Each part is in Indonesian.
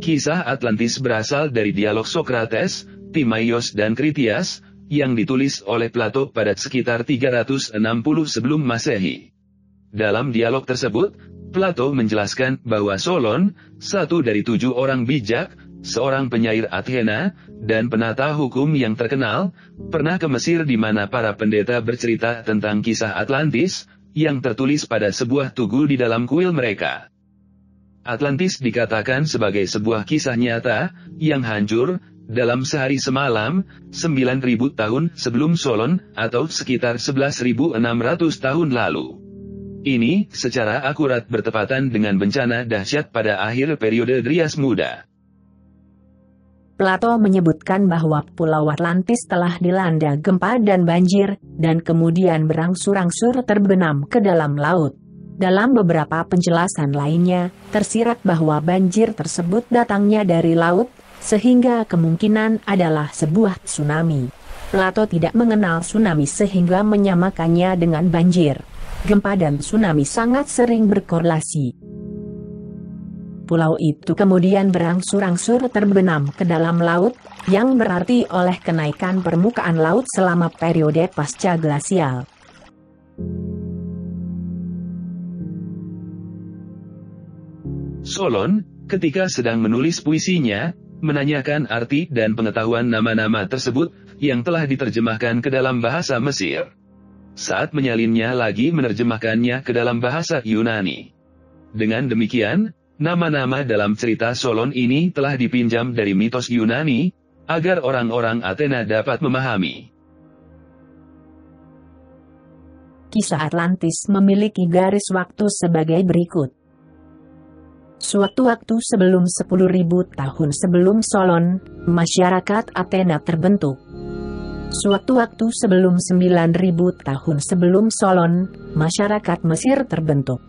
Kisah Atlantis berasal dari dialog Sokrates, Timaios dan Kritias, yang ditulis oleh Plato pada sekitar 360 sebelum Masehi. Dalam dialog tersebut, Plato menjelaskan bahwa Solon, satu dari 7 orang bijak, seorang penyair Athena, dan penata hukum yang terkenal, pernah ke Mesir di mana para pendeta bercerita tentang kisah Atlantis, yang tertulis pada sebuah tugu di dalam kuil mereka. Atlantis dikatakan sebagai sebuah kisah nyata, yang hancur, dalam sehari semalam, 9.000 tahun sebelum Solon, atau sekitar 11.600 tahun lalu. Ini, secara akurat bertepatan dengan bencana dahsyat pada akhir periode Drias Muda. Plato menyebutkan bahwa Pulau Atlantis telah dilanda gempa dan banjir, dan kemudian berangsur-angsur terbenam ke dalam laut. Dalam beberapa penjelasan lainnya, tersirat bahwa banjir tersebut datangnya dari laut, sehingga kemungkinan adalah sebuah tsunami. Plato tidak mengenal tsunami sehingga menyamakannya dengan banjir. Gempa dan tsunami sangat sering berkorelasi. Pulau itu kemudian berangsur-angsur terbenam ke dalam laut, yang berarti oleh kenaikan permukaan laut selama periode pasca glasial. Solon, ketika sedang menulis puisinya, menanyakan arti dan pengetahuan nama-nama tersebut, yang telah diterjemahkan ke dalam bahasa Mesir. Saat menyalinnya lagi menerjemahkannya ke dalam bahasa Yunani. Dengan demikian, nama-nama dalam cerita Solon ini telah dipinjam dari mitos Yunani, agar orang-orang Athena dapat memahami. Kisah Atlantis memiliki garis waktu sebagai berikut. Suatu waktu sebelum 10.000 tahun sebelum Solon, masyarakat Athena terbentuk. Suatu waktu sebelum 9.000 tahun sebelum Solon, masyarakat Mesir terbentuk.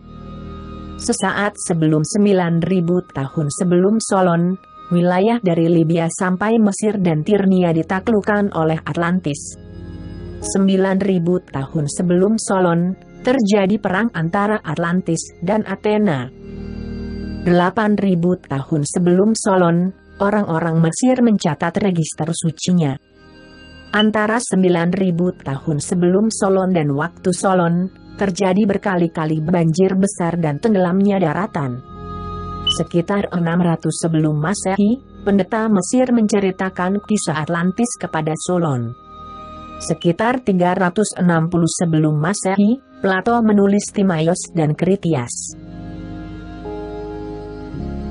Sesaat sebelum 9.000 tahun sebelum Solon, wilayah dari Libya sampai Mesir dan Tirnia ditaklukkan oleh Atlantis. 9.000 tahun sebelum Solon, terjadi perang antara Atlantis dan Athena. 8.000 tahun sebelum Solon, orang-orang Mesir mencatat register sucinya. Antara 9.000 tahun sebelum Solon dan waktu Solon, terjadi berkali-kali banjir besar dan tenggelamnya daratan. Sekitar 600 sebelum Masehi, pendeta Mesir menceritakan kisah Atlantis kepada Solon. Sekitar 360 sebelum Masehi, Plato menulis Timaios dan Kritias.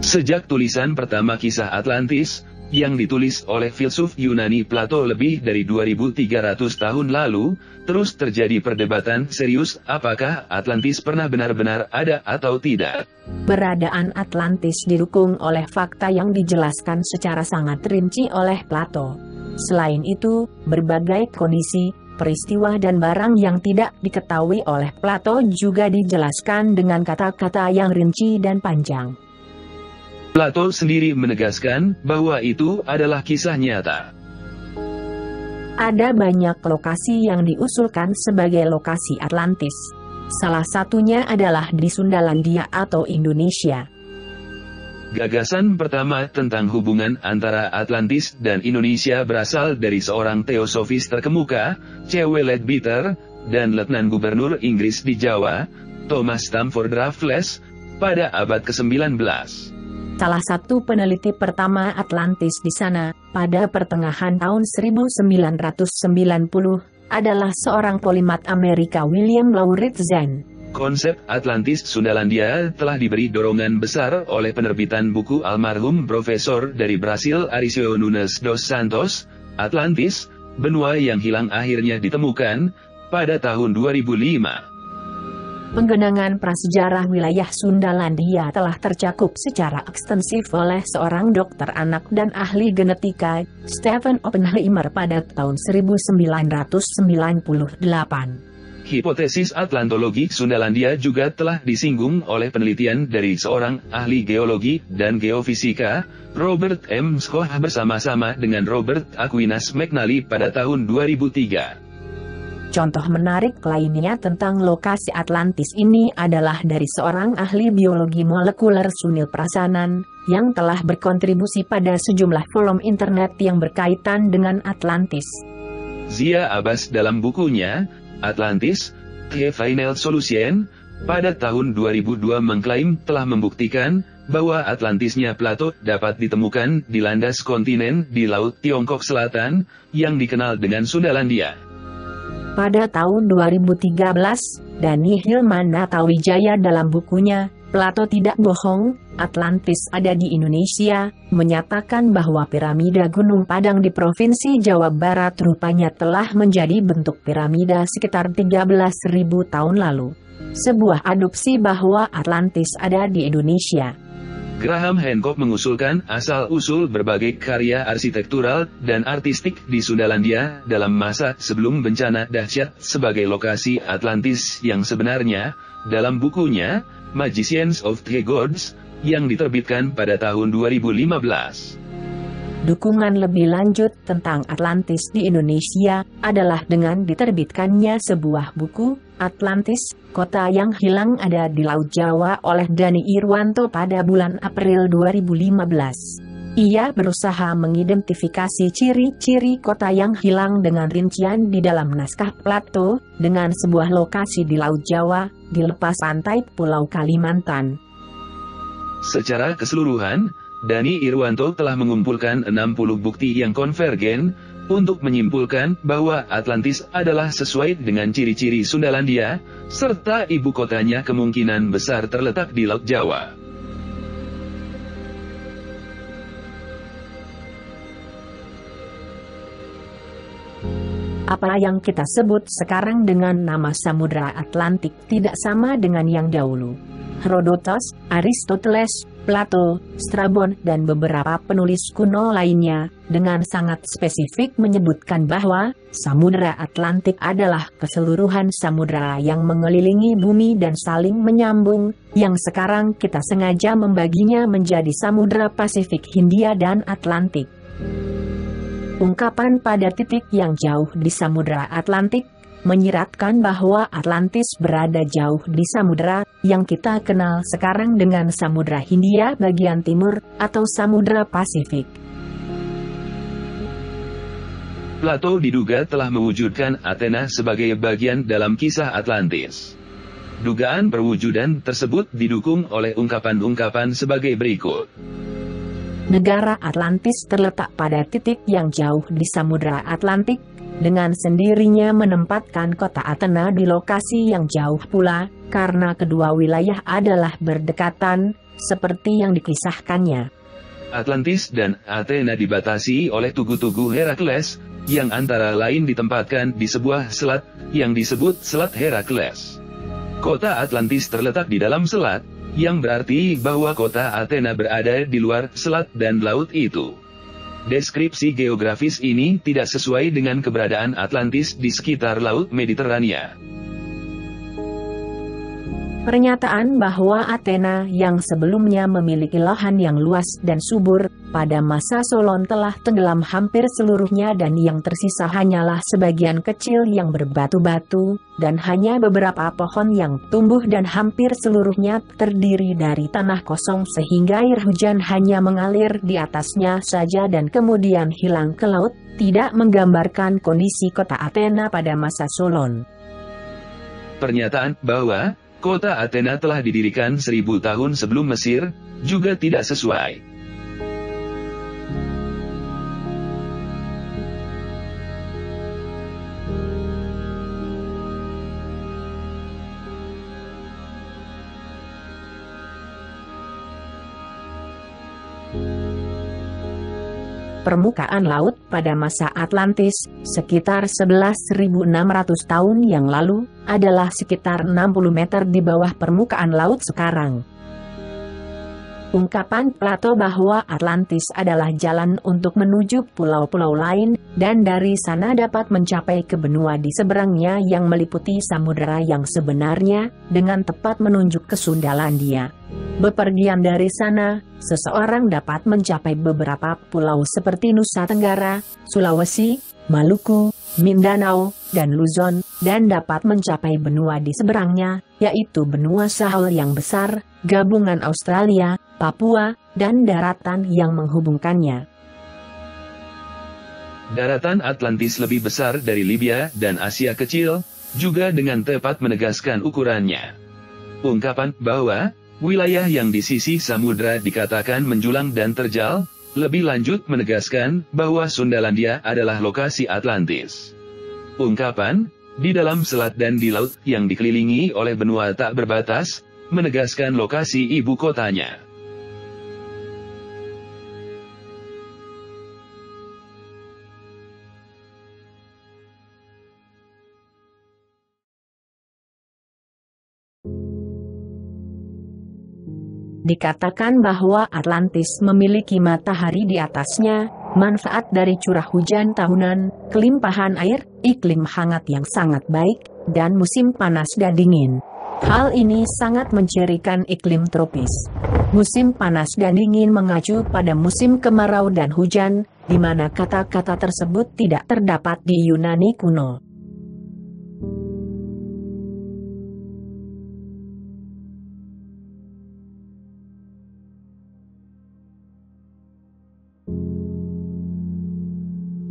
Sejak tulisan pertama kisah Atlantis, yang ditulis oleh filsuf Yunani Plato lebih dari 2.300 tahun lalu, terus terjadi perdebatan serius apakah Atlantis pernah benar-benar ada atau tidak. Keberadaan Atlantis didukung oleh fakta yang dijelaskan secara sangat rinci oleh Plato. Selain itu, berbagai kondisi, peristiwa dan barang yang tidak diketahui oleh Plato juga dijelaskan dengan kata-kata yang rinci dan panjang. Plato sendiri menegaskan bahwa itu adalah kisah nyata. Ada banyak lokasi yang diusulkan sebagai lokasi Atlantis. Salah satunya adalah di Sundalandia atau Indonesia. Gagasan pertama tentang hubungan antara Atlantis dan Indonesia berasal dari seorang teosofis terkemuka, C.W. Leadbeater, dan Letnan Gubernur Inggris di Jawa, Thomas Stamford Raffles, pada abad ke-19. Salah satu peneliti pertama Atlantis di sana, pada pertengahan tahun 1990, adalah seorang polimat Amerika William Lauridsen. Konsep Atlantis Sundalandia telah diberi dorongan besar oleh penerbitan buku almarhum Profesor dari Brasil Aricio Nunes dos Santos, Atlantis, benua yang hilang akhirnya ditemukan, pada tahun 2005. Penggenangan prasejarah wilayah Sundalandia telah tercakup secara ekstensif oleh seorang dokter anak dan ahli genetika, Stephen Oppenheimer pada tahun 1998. Hipotesis Atlantologi Sundalandia juga telah disinggung oleh penelitian dari seorang ahli geologi dan geofisika, Robert M. Schoch bersama-sama dengan Robert Aquinas McNally pada tahun 2003. Contoh menarik lainnya tentang lokasi Atlantis ini adalah dari seorang ahli biologi molekuler Sunil Prasanan, yang telah berkontribusi pada sejumlah forum internet yang berkaitan dengan Atlantis. Zia Abbas dalam bukunya, Atlantis, The Final Solution, pada tahun 2002 mengklaim telah membuktikan bahwa Atlantisnya Plato dapat ditemukan di landas kontinen di Laut Tiongkok Selatan, yang dikenal dengan Sundalandia. Pada tahun 2013, Dani Hilmanatawijaya dalam bukunya, Plato Tidak Bohong, Atlantis Ada di Indonesia, menyatakan bahwa piramida Gunung Padang di Provinsi Jawa Barat rupanya telah menjadi bentuk piramida sekitar 13.000 tahun lalu. Sebuah adopsi bahwa Atlantis ada di Indonesia. Graham Hancock mengusulkan asal-usul berbagai karya arsitektural dan artistik di Sundalandia dalam masa sebelum bencana dahsyat sebagai lokasi Atlantis yang sebenarnya, dalam bukunya, Magicians of the Gods, yang diterbitkan pada tahun 2015. Dukungan lebih lanjut tentang Atlantis di Indonesia adalah dengan diterbitkannya sebuah buku, Atlantis, Kota yang Hilang Ada di Laut Jawa oleh Dani Irwanto pada bulan April 2015. Ia berusaha mengidentifikasi ciri-ciri kota yang hilang dengan rincian di dalam naskah Plato, dengan sebuah lokasi di Laut Jawa, di lepas pantai Pulau Kalimantan. Secara keseluruhan, Dani Irwanto telah mengumpulkan 60 bukti yang konvergen, untuk menyimpulkan bahwa Atlantis adalah sesuai dengan ciri-ciri Sundalandia, serta ibu kotanya kemungkinan besar terletak di Laut Jawa. Apa yang kita sebut sekarang dengan nama Samudra Atlantik tidak sama dengan yang dahulu. Herodotos, Aristoteles, Plato, Strabon dan beberapa penulis kuno lainnya, dengan sangat spesifik menyebutkan bahwa Samudra Atlantik adalah keseluruhan samudra yang mengelilingi bumi dan saling menyambung, yang sekarang kita sengaja membaginya menjadi Samudra Pasifik, Hindia dan Atlantik. Ungkapan pada titik yang jauh di Samudra Atlantik menyiratkan bahwa Atlantis berada jauh di samudra yang kita kenal sekarang dengan Samudra Hindia bagian timur atau Samudra Pasifik. Plato diduga telah mewujudkan Athena sebagai bagian dalam kisah Atlantis. Dugaan perwujudan tersebut didukung oleh ungkapan-ungkapan sebagai berikut. Negara Atlantis terletak pada titik yang jauh di Samudra Atlantik, dengan sendirinya menempatkan kota Athena di lokasi yang jauh pula, karena kedua wilayah adalah berdekatan, seperti yang dikisahkannya. Atlantis dan Athena dibatasi oleh tugu-tugu Herakles, yang antara lain ditempatkan di sebuah selat, yang disebut Selat Herakles. Kota Atlantis terletak di dalam selat, yang berarti bahwa kota Athena berada di luar selat dan laut itu. Deskripsi geografis ini tidak sesuai dengan keberadaan Atlantis di sekitar Laut Mediterania. Pernyataan bahwa Athena yang sebelumnya memiliki lahan yang luas dan subur, pada masa Solon telah tenggelam hampir seluruhnya dan yang tersisa hanyalah sebagian kecil yang berbatu-batu, dan hanya beberapa pohon yang tumbuh dan hampir seluruhnya terdiri dari tanah kosong sehingga air hujan hanya mengalir di atasnya saja dan kemudian hilang ke laut, tidak menggambarkan kondisi kota Athena pada masa Solon. Pernyataan bahwa kota Athena telah didirikan 1000 tahun sebelum Mesir, juga tidak sesuai. Permukaan laut pada masa Atlantis, sekitar 11.600 tahun yang lalu, adalah sekitar 60 meter di bawah permukaan laut sekarang. Ungkapan Plato bahwa Atlantis adalah jalan untuk menuju pulau-pulau lain, dan dari sana dapat mencapai ke benua di seberangnya yang meliputi samudera yang sebenarnya, dengan tepat menunjuk ke Sundalandia. Bepergian dari sana, seseorang dapat mencapai beberapa pulau seperti Nusa Tenggara, Sulawesi, Maluku, Mindanao, dan Luzon, dan dapat mencapai benua di seberangnya, yaitu benua Sahul yang besar, gabungan Australia, Papua, dan daratan yang menghubungkannya. Daratan Atlantis lebih besar dari Libya dan Asia Kecil, juga dengan tepat menegaskan ukurannya. Ungkapan bahwa wilayah yang di sisi samudra dikatakan menjulang dan terjal, lebih lanjut menegaskan bahwa Sundalandia adalah lokasi Atlantis. Ungkapan di dalam selat dan di laut yang dikelilingi oleh benua tak berbatas, menegaskan lokasi ibu kotanya. Dikatakan bahwa Atlantis memiliki matahari di atasnya, manfaat dari curah hujan tahunan, kelimpahan air, iklim hangat yang sangat baik, dan musim panas dan dingin. Hal ini sangat mencirikan iklim tropis. Musim panas dan dingin mengacu pada musim kemarau dan hujan, di mana kata-kata tersebut tidak terdapat di Yunani kuno.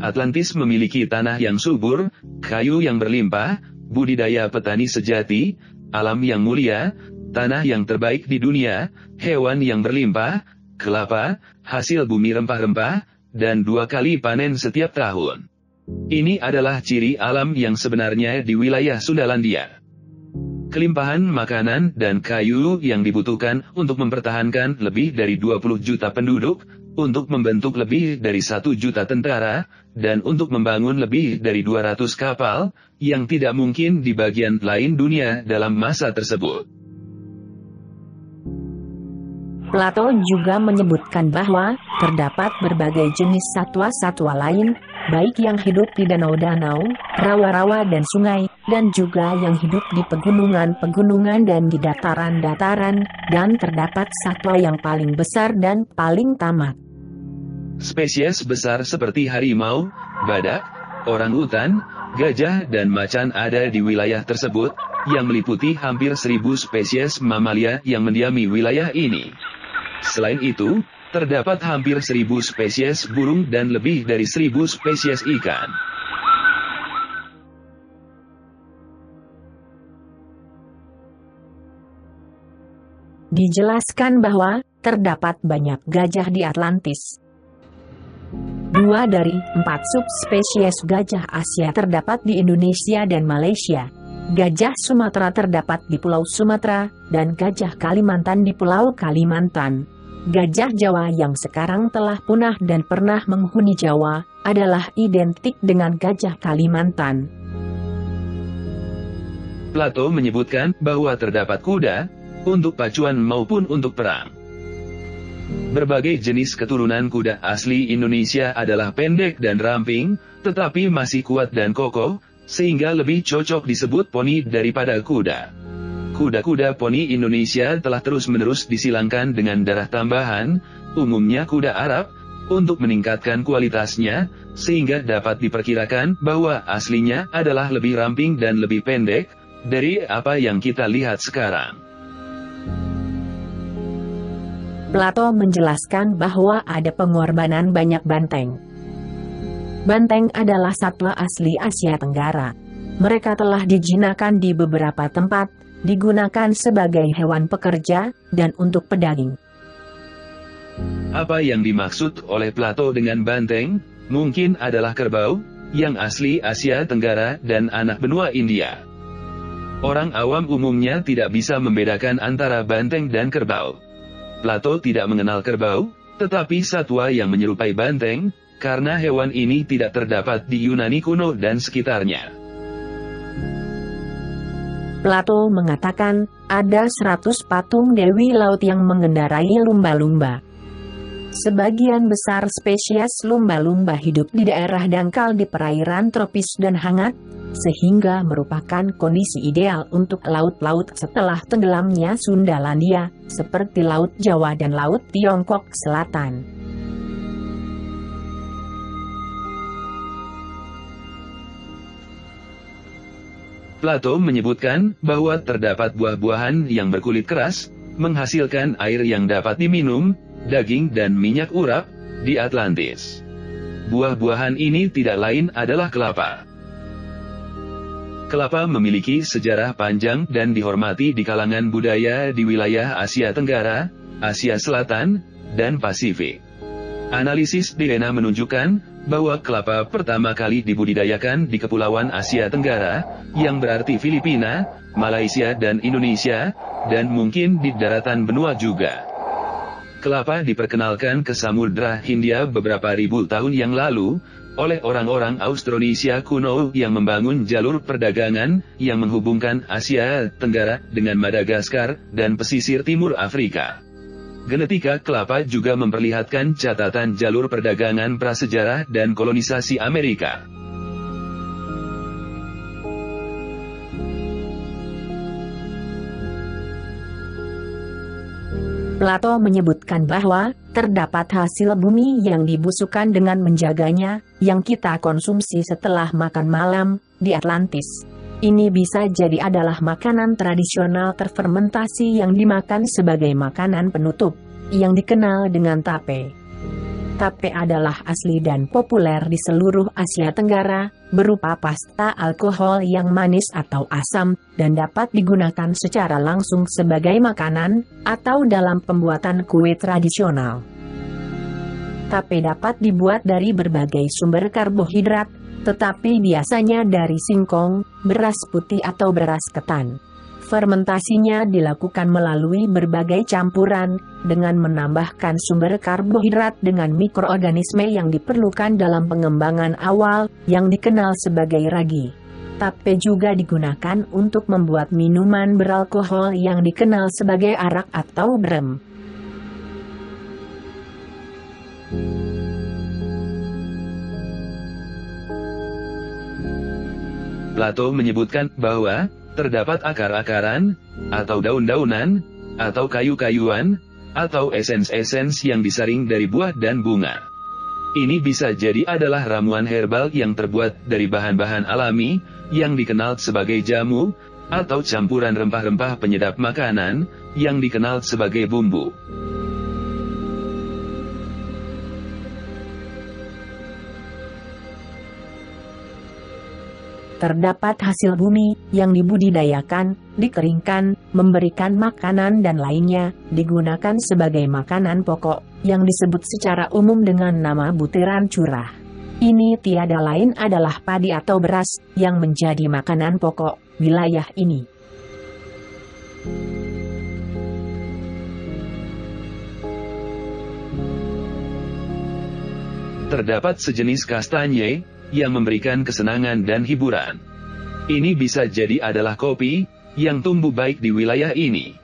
Atlantis memiliki tanah yang subur, kayu yang berlimpah, budidaya petani sejati, alam yang mulia, tanah yang terbaik di dunia, hewan yang berlimpah, kelapa, hasil bumi rempah-rempah, dan 2 kali panen setiap tahun. Ini adalah ciri alam yang sebenarnya di wilayah Sundalandia. Kelimpahan makanan dan kayu yang dibutuhkan untuk mempertahankan lebih dari 20 juta penduduk, untuk membentuk lebih dari 1 juta tentara, dan untuk membangun lebih dari 200 kapal, yang tidak mungkin di bagian lain dunia dalam masa tersebut. Plato juga menyebutkan bahwa terdapat berbagai jenis satwa-satwa lain, baik yang hidup di danau-danau, rawa-rawa dan sungai, dan juga yang hidup di pegunungan-pegunungan dan di dataran-dataran, dan terdapat satwa yang paling besar dan paling tamak. Spesies besar seperti harimau, badak, orangutan, gajah dan macan ada di wilayah tersebut, yang meliputi hampir 1000 spesies mamalia yang mendiami wilayah ini. Selain itu, terdapat hampir 1000 spesies burung dan lebih dari 1000 spesies ikan. Dijelaskan bahwa terdapat banyak gajah di Atlantis. 2 dari 4 subspesies gajah Asia terdapat di Indonesia dan Malaysia. Gajah Sumatera terdapat di Pulau Sumatera, dan gajah Kalimantan di Pulau Kalimantan. Gajah Jawa yang sekarang telah punah dan pernah menghuni Jawa, adalah identik dengan gajah Kalimantan. Plato menyebutkan bahwa terdapat kuda, untuk pacuan maupun untuk perang. Berbagai jenis keturunan kuda asli Indonesia adalah pendek dan ramping, tetapi masih kuat dan kokoh, sehingga lebih cocok disebut poni daripada kuda. Kuda-kuda poni Indonesia telah terus-menerus disilangkan dengan darah tambahan, umumnya kuda Arab, untuk meningkatkan kualitasnya, sehingga dapat diperkirakan bahwa aslinya adalah lebih ramping dan lebih pendek dari apa yang kita lihat sekarang. Plato menjelaskan bahwa ada pengorbanan banyak banteng. Banteng adalah satwa asli Asia Tenggara. Mereka telah dijinakkan di beberapa tempat, digunakan sebagai hewan pekerja, dan untuk pedaging. Apa yang dimaksud oleh Plato dengan banteng, mungkin adalah kerbau, yang asli Asia Tenggara dan anak benua India. Orang awam umumnya tidak bisa membedakan antara banteng dan kerbau. Plato tidak mengenal kerbau, tetapi satwa yang menyerupai banteng, karena hewan ini tidak terdapat di Yunani kuno dan sekitarnya. Plato mengatakan, ada 100 patung dewi laut yang mengendarai lumba-lumba. Sebagian besar spesies lumba-lumba hidup di daerah dangkal di perairan tropis dan hangat, sehingga merupakan kondisi ideal untuk laut-laut setelah tenggelamnya Sundalandia, seperti Laut Jawa dan Laut Tiongkok Selatan. Plato menyebutkan bahwa terdapat buah-buahan yang berkulit keras, menghasilkan air yang dapat diminum, daging dan minyak urap, di Atlantis. Buah-buahan ini tidak lain adalah kelapa. Kelapa memiliki sejarah panjang dan dihormati di kalangan budaya di wilayah Asia Tenggara, Asia Selatan, dan Pasifik. Analisis DNA menunjukkan bahwa kelapa pertama kali dibudidayakan di Kepulauan Asia Tenggara, yang berarti Filipina, Malaysia dan Indonesia, dan mungkin di daratan benua juga. Kelapa diperkenalkan ke Samudra Hindia beberapa ribu tahun yang lalu, oleh orang-orang Austronesia kuno yang membangun jalur perdagangan yang menghubungkan Asia Tenggara dengan Madagaskar dan pesisir timur Afrika. Genetika kelapa juga memperlihatkan catatan jalur perdagangan prasejarah dan kolonisasi Amerika. Plato menyebutkan bahwa terdapat hasil bumi yang dibusukkan dengan menjaganya, yang kita konsumsi setelah makan malam di Atlantis. Ini bisa jadi adalah makanan tradisional terfermentasi yang dimakan sebagai makanan penutup, yang dikenal dengan tape. Tape adalah asli dan populer di seluruh Asia Tenggara, berupa pasta alkohol yang manis atau asam, dan dapat digunakan secara langsung sebagai makanan, atau dalam pembuatan kue tradisional. Tape dapat dibuat dari berbagai sumber karbohidrat, tetapi biasanya dari singkong, beras putih atau beras ketan. Fermentasinya dilakukan melalui berbagai campuran, dengan menambahkan sumber karbohidrat dengan mikroorganisme yang diperlukan dalam pengembangan awal, yang dikenal sebagai ragi. Tape juga digunakan untuk membuat minuman beralkohol yang dikenal sebagai arak atau brem. Plato menyebutkan bahwa terdapat akar-akaran, atau daun-daunan, atau kayu-kayuan, atau esens-esens yang disaring dari buah dan bunga. Ini bisa jadi adalah ramuan herbal yang terbuat dari bahan-bahan alami, yang dikenal sebagai jamu, atau campuran rempah-rempah penyedap makanan, yang dikenal sebagai bumbu. Terdapat hasil bumi, yang dibudidayakan, dikeringkan, memberikan makanan dan lainnya, digunakan sebagai makanan pokok, yang disebut secara umum dengan nama butiran curah. Ini tiada lain adalah padi atau beras, yang menjadi makanan pokok wilayah ini. Terdapat sejenis kastanye, yang memberikan kesenangan dan hiburan. Ini bisa jadi adalah kopi, yang tumbuh baik di wilayah ini.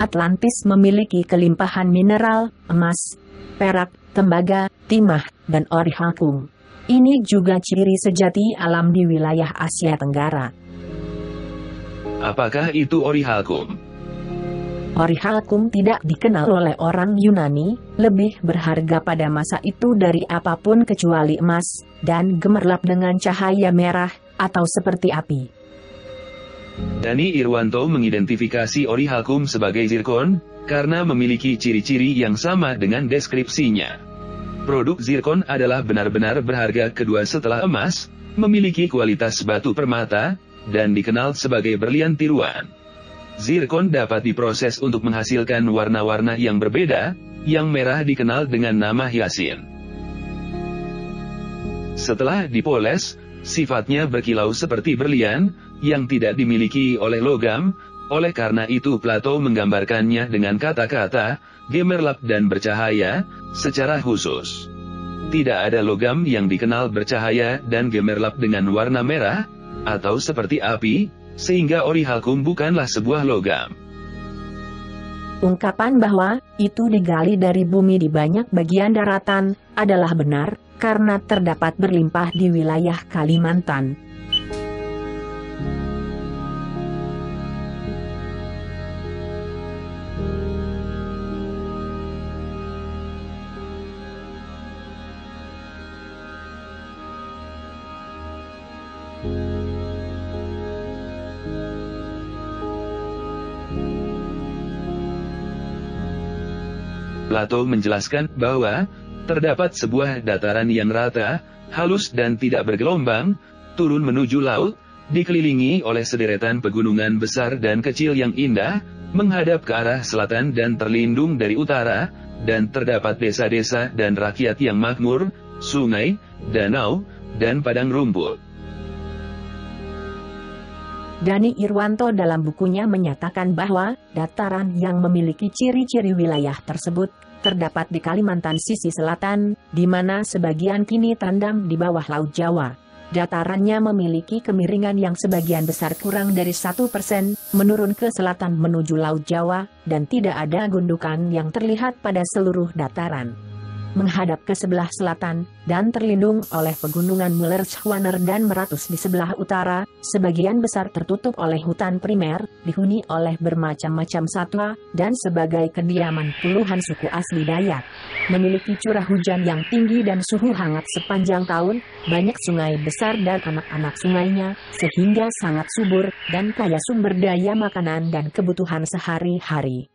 Atlantis memiliki kelimpahan mineral, emas, perak, tembaga, timah, dan orihalkum. Ini juga ciri sejati alam di wilayah Asia Tenggara. Apakah itu orihalkum? Orihalkum tidak dikenal oleh orang Yunani, lebih berharga pada masa itu dari apapun kecuali emas, dan gemerlap dengan cahaya merah, atau seperti api. Dani Irwanto mengidentifikasi orihalkum sebagai zirkon, karena memiliki ciri-ciri yang sama dengan deskripsinya. Produk zirkon adalah benar-benar berharga kedua setelah emas, memiliki kualitas batu permata, dan dikenal sebagai berlian tiruan. Zirkon dapat diproses untuk menghasilkan warna-warna yang berbeda, yang merah dikenal dengan nama hyasin. Setelah dipoles, sifatnya berkilau seperti berlian, yang tidak dimiliki oleh logam, oleh karena itu Plato menggambarkannya dengan kata-kata, gemerlap dan bercahaya, secara khusus. Tidak ada logam yang dikenal bercahaya dan gemerlap dengan warna merah, atau seperti api, sehingga orihalkum bukanlah sebuah logam. Ungkapan bahwa itu digali dari bumi di banyak bagian daratan adalah benar, karena terdapat berlimpah di wilayah Kalimantan. Plato menjelaskan bahwa terdapat sebuah dataran yang rata, halus dan tidak bergelombang, turun menuju laut, dikelilingi oleh sederetan pegunungan besar dan kecil yang indah, menghadap ke arah selatan dan terlindung dari utara, dan terdapat desa-desa dan rakyat yang makmur, sungai, danau, dan padang rumput. Dani Irwanto dalam bukunya menyatakan bahwa dataran yang memiliki ciri-ciri wilayah tersebut terdapat di Kalimantan sisi selatan, di mana sebagian kini terendam di bawah Laut Jawa. Datarannya memiliki kemiringan yang sebagian besar kurang dari 1%, menurun ke selatan menuju Laut Jawa, dan tidak ada gundukan yang terlihat pada seluruh dataran. Menghadap ke sebelah selatan, dan terlindung oleh pegunungan Mullerschwaner dan Meratus di sebelah utara, sebagian besar tertutup oleh hutan primer, dihuni oleh bermacam-macam satwa, dan sebagai kediaman puluhan suku asli Dayak. Memiliki curah hujan yang tinggi dan suhu hangat sepanjang tahun, banyak sungai besar dan anak-anak sungainya, sehingga sangat subur, dan kaya sumber daya makanan dan kebutuhan sehari-hari.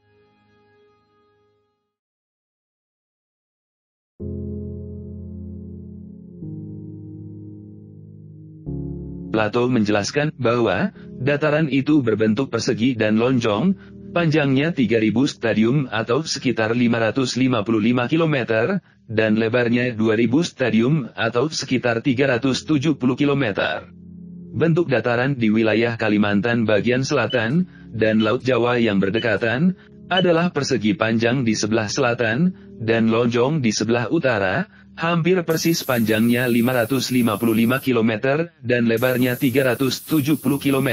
Plato menjelaskan bahwa dataran itu berbentuk persegi dan lonjong, panjangnya 3000 stadium atau sekitar 555 km, dan lebarnya 2000 stadium atau sekitar 370 km. Bentuk dataran di wilayah Kalimantan bagian selatan, dan Laut Jawa yang berdekatan, adalah persegi panjang di sebelah selatan, dan lonjong di sebelah utara, hampir persis panjangnya 555 km, dan lebarnya 370 km.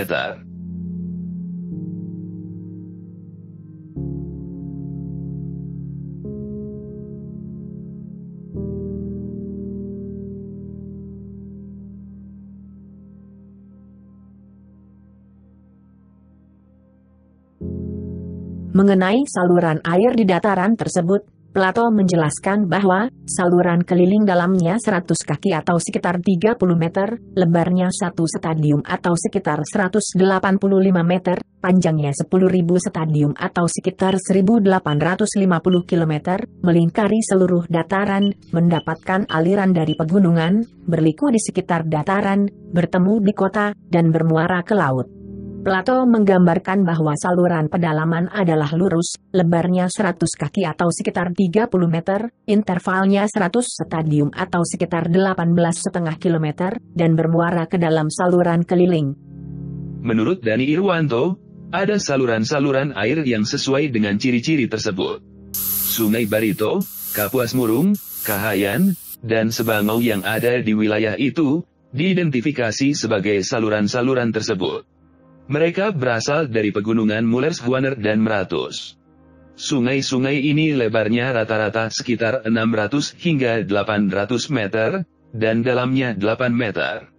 Mengenai saluran air di dataran tersebut, Plato menjelaskan bahwa saluran keliling dalamnya 100 kaki atau sekitar 30 meter, lebarnya 1 stadium atau sekitar 185 meter, panjangnya 10.000 stadium atau sekitar 1.850 km, melingkari seluruh dataran, mendapatkan aliran dari pegunungan, berliku di sekitar dataran, bertemu di kota, dan bermuara ke laut. Plato menggambarkan bahwa saluran pedalaman adalah lurus, lebarnya 100 kaki atau sekitar 30 meter, intervalnya 100 stadium atau sekitar 18,5 km, dan bermuara ke dalam saluran keliling. Menurut Dani Irwanto, ada saluran-saluran air yang sesuai dengan ciri-ciri tersebut. Sungai Barito, Kapuas Murung, Kahayan, dan Sebangau yang ada di wilayah itu, diidentifikasi sebagai saluran-saluran tersebut. Mereka berasal dari pegunungan Mullerschwaner dan Meratus. Sungai-sungai ini lebarnya rata-rata sekitar 600 hingga 800 meter, dan dalamnya 8 meter.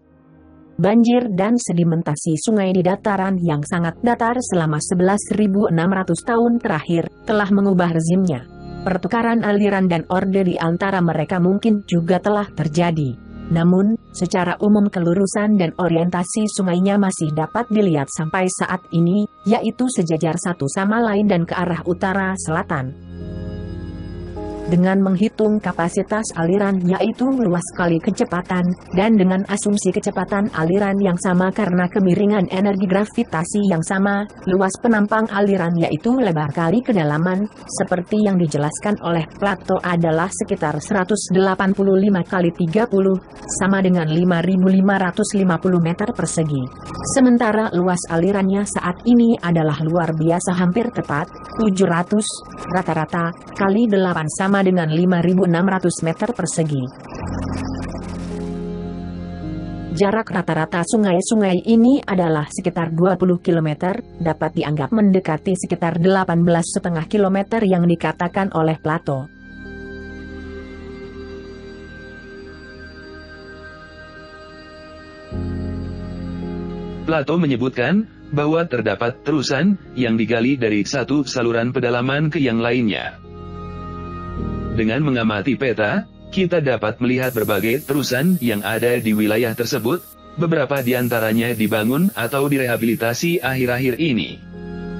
Banjir dan sedimentasi sungai di dataran yang sangat datar selama 11.600 tahun terakhir, telah mengubah rezimnya. Pertukaran aliran dan orde di antara mereka mungkin juga telah terjadi. Namun, secara umum kelurusan dan orientasi sungainya masih dapat dilihat sampai saat ini, yaitu sejajar satu sama lain dan ke arah utara-selatan. Dengan menghitung kapasitas aliran yaitu luas kali kecepatan, dan dengan asumsi kecepatan aliran yang sama karena kemiringan energi gravitasi yang sama, luas penampang aliran yaitu lebar kali kedalaman, seperti yang dijelaskan oleh Plato adalah sekitar 185 kali 30, sama dengan 5.550 meter persegi. Sementara luas alirannya saat ini adalah luar biasa hampir tepat, 700, rata-rata, kali 8 sama dengan 5.600 meter persegi. Jarak rata-rata sungai-sungai ini adalah sekitar 20 km, dapat dianggap mendekati sekitar 18,5 km yang dikatakan oleh Plato. Plato menyebutkan bahwa terdapat terusan yang digali dari satu saluran pedalaman ke yang lainnya. Dengan mengamati peta, kita dapat melihat berbagai terusan yang ada di wilayah tersebut, beberapa di antaranya dibangun atau direhabilitasi akhir-akhir ini.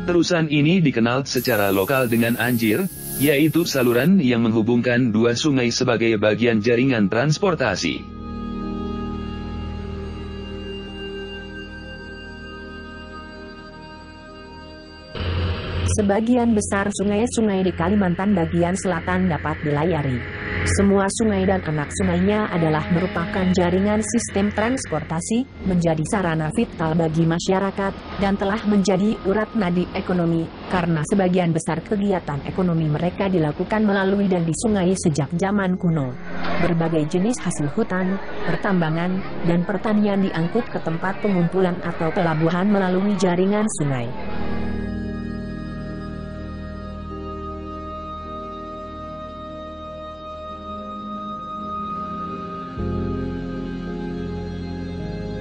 Terusan ini dikenal secara lokal dengan Anjir, yaitu saluran yang menghubungkan dua sungai sebagai bagian jaringan transportasi. Sebagian besar sungai-sungai di Kalimantan bagian selatan dapat dilayari. Semua sungai dan anak sungainya adalah merupakan jaringan sistem transportasi, menjadi sarana vital bagi masyarakat, dan telah menjadi urat nadi ekonomi, karena sebagian besar kegiatan ekonomi mereka dilakukan melalui dan di sungai sejak zaman kuno. Berbagai jenis hasil hutan, pertambangan, dan pertanian diangkut ke tempat pengumpulan atau pelabuhan melalui jaringan sungai.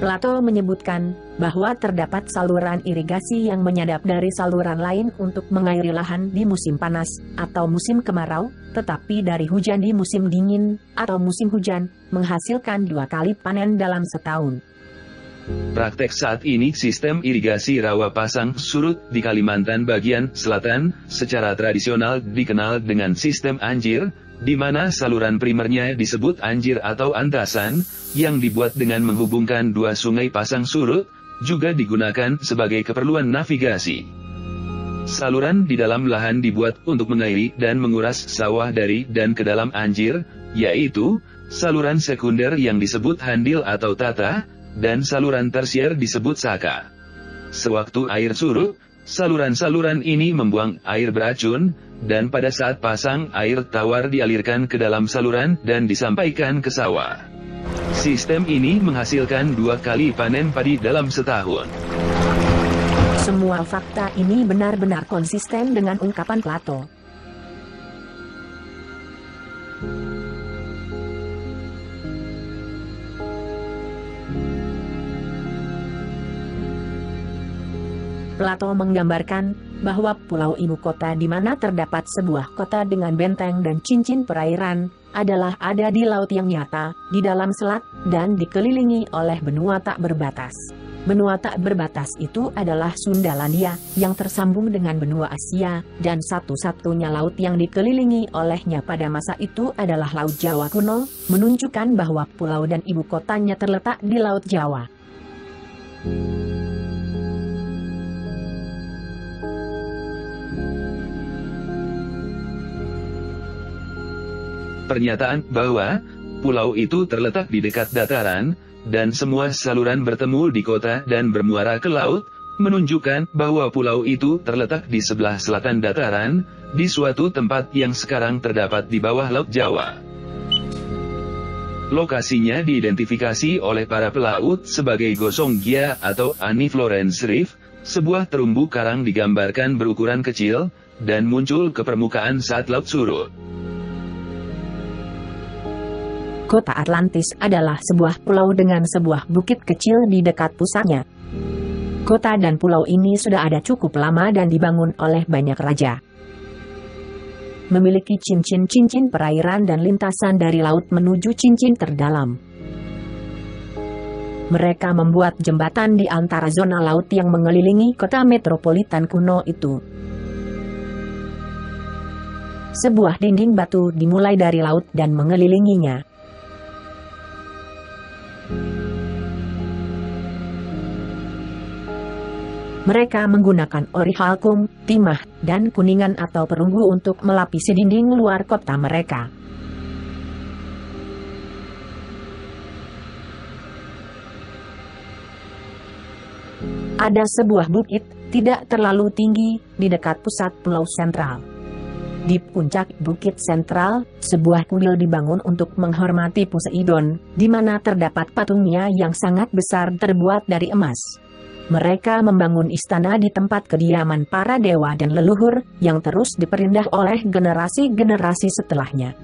Plato menyebutkan bahwa terdapat saluran irigasi yang menyadap dari saluran lain untuk mengairi lahan di musim panas atau musim kemarau, tetapi dari hujan di musim dingin atau musim hujan, menghasilkan 2 kali panen dalam setahun. Praktek saat ini sistem irigasi rawa pasang surut di Kalimantan bagian selatan secara tradisional dikenal dengan sistem Anjir, di mana saluran primernya disebut Anjir atau antasan, yang dibuat dengan menghubungkan dua sungai pasang surut, juga digunakan sebagai keperluan navigasi. Saluran di dalam lahan dibuat untuk mengairi dan menguras sawah dari dan ke dalam Anjir, yaitu saluran sekunder yang disebut handil atau tata, dan saluran tersier disebut saka. Sewaktu air surut, saluran-saluran ini membuang air beracun, dan pada saat pasang air tawar dialirkan ke dalam saluran dan disampaikan ke sawah. Sistem ini menghasilkan 2 kali panen padi dalam setahun. Semua fakta ini benar-benar konsisten dengan ungkapan Plato. Plato menggambarkan bahwa pulau ibu kota di mana terdapat sebuah kota dengan benteng dan cincin perairan, adalah ada di laut yang nyata, di dalam selat, dan dikelilingi oleh benua tak berbatas. Benua tak berbatas itu adalah Sundalandia, yang tersambung dengan benua Asia, dan satu-satunya laut yang dikelilingi olehnya pada masa itu adalah Laut Jawa kuno, menunjukkan bahwa pulau dan ibu kotanya terletak di Laut Jawa. Pernyataan bahwa pulau itu terletak di dekat dataran, dan semua saluran bertemu di kota dan bermuara ke laut, menunjukkan bahwa pulau itu terletak di sebelah selatan dataran, di suatu tempat yang sekarang terdapat di bawah Laut Jawa. Lokasinya diidentifikasi oleh para pelaut sebagai Gosong Gia atau Annie Florence Reef, sebuah terumbu karang digambarkan berukuran kecil, dan muncul ke permukaan saat laut surut. Kota Atlantis adalah sebuah pulau dengan sebuah bukit kecil di dekat pusatnya. Kota dan pulau ini sudah ada cukup lama dan dibangun oleh banyak raja. Memiliki cincin-cincin perairan dan lintasan dari laut menuju cincin terdalam. Mereka membuat jembatan di antara zona laut yang mengelilingi kota metropolitan kuno itu. Sebuah dinding batu dimulai dari laut dan mengelilinginya. Mereka menggunakan orihalkum, timah, dan kuningan atau perunggu untuk melapisi dinding luar kota mereka. Ada sebuah bukit, tidak terlalu tinggi, di dekat pusat pulau sentral. Di puncak bukit sentral, sebuah kuil dibangun untuk menghormati Poseidon, di mana terdapat patungnya yang sangat besar terbuat dari emas. Mereka membangun istana di tempat kediaman para dewa dan leluhur, yang terus diperindah oleh generasi-generasi setelahnya.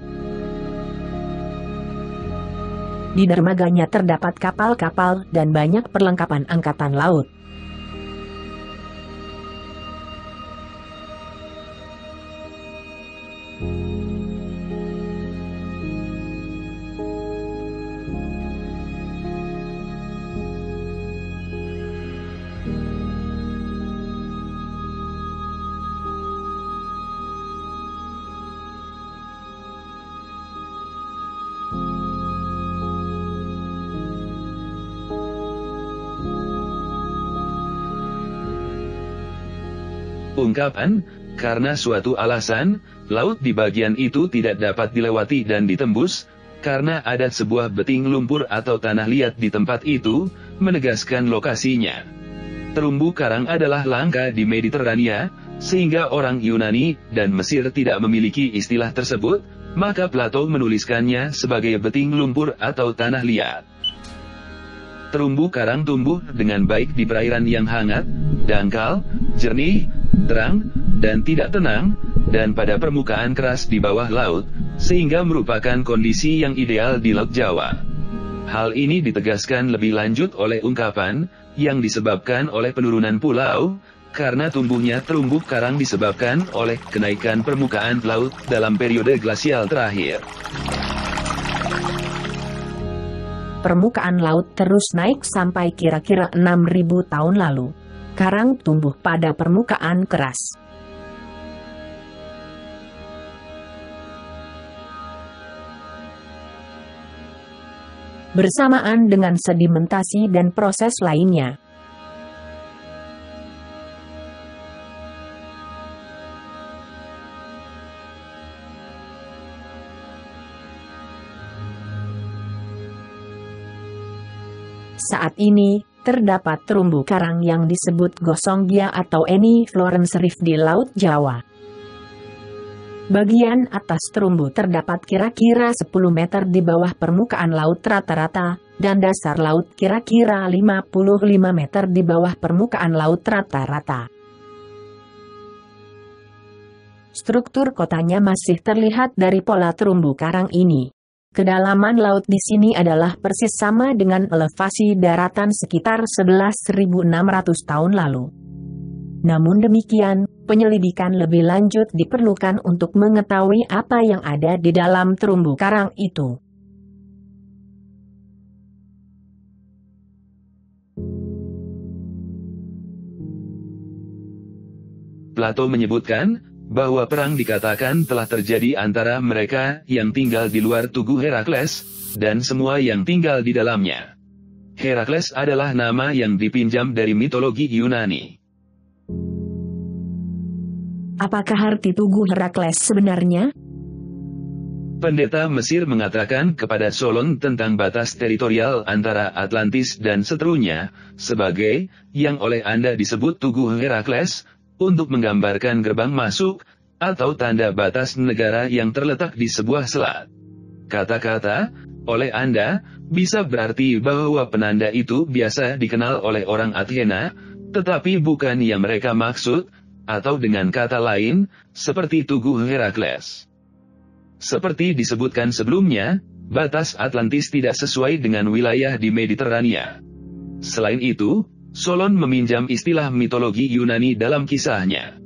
Di dermaganya terdapat kapal-kapal dan banyak perlengkapan angkatan laut. Ungkapan, karena suatu alasan, laut di bagian itu tidak dapat dilewati dan ditembus, karena ada sebuah beting lumpur atau tanah liat di tempat itu, menegaskan lokasinya. Terumbu karang adalah langka di Mediterania, sehingga orang Yunani dan Mesir tidak memiliki istilah tersebut, maka Plato menuliskannya sebagai beting lumpur atau tanah liat. Terumbu karang tumbuh dengan baik di perairan yang hangat, dangkal, jernih, terang, dan tidak tenang, dan pada permukaan keras di bawah laut, sehingga merupakan kondisi yang ideal di Laut Jawa. Hal ini ditegaskan lebih lanjut oleh ungkapan, yang disebabkan oleh penurunan pulau, karena tumbuhnya terumbu karang disebabkan oleh kenaikan permukaan laut dalam periode glasial terakhir. Permukaan laut terus naik sampai kira-kira 6.000 tahun lalu. Karang tumbuh pada permukaan keras. Bersamaan dengan sedimentasi dan proses lainnya. Saat ini, terdapat terumbu karang yang disebut Gosonggia atau Eni Florence Reef di Laut Jawa. Bagian atas terumbu terdapat kira-kira 10 meter di bawah permukaan laut rata-rata, dan dasar laut kira-kira 55 meter di bawah permukaan laut rata-rata. Struktur kotanya masih terlihat dari pola terumbu karang ini. Kedalaman laut di sini adalah persis sama dengan elevasi daratan sekitar 11.600 tahun lalu. Namun demikian, penyelidikan lebih lanjut diperlukan untuk mengetahui apa yang ada di dalam terumbu karang itu. Plato menyebutkan bahwa perang dikatakan telah terjadi antara mereka yang tinggal di luar Tugu Herakles, dan semua yang tinggal di dalamnya. Herakles adalah nama yang dipinjam dari mitologi Yunani. Apakah arti Tugu Herakles sebenarnya? Pendeta Mesir mengatakan kepada Solon tentang batas teritorial antara Atlantis dan seterunya, sebagai, yang oleh Anda disebut Tugu Herakles, untuk menggambarkan gerbang masuk, atau tanda batas negara yang terletak di sebuah selat. Kata-kata, oleh Anda, bisa berarti bahwa penanda itu biasa dikenal oleh orang Athena, tetapi bukan yang mereka maksud, atau dengan kata lain, seperti Tugu Herakles. Seperti disebutkan sebelumnya, batas Atlantis tidak sesuai dengan wilayah di Mediterania. Selain itu, Solon meminjam istilah mitologi Yunani dalam kisahnya.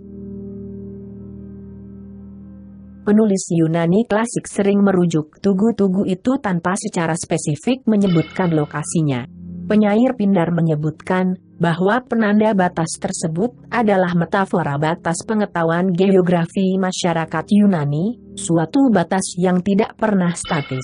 Penulis Yunani klasik sering merujuk tugu-tugu itu tanpa secara spesifik menyebutkan lokasinya. Penyair Pindar menyebutkan bahwa penanda batas tersebut adalah metafora batas pengetahuan geografi masyarakat Yunani, suatu batas yang tidak pernah statis.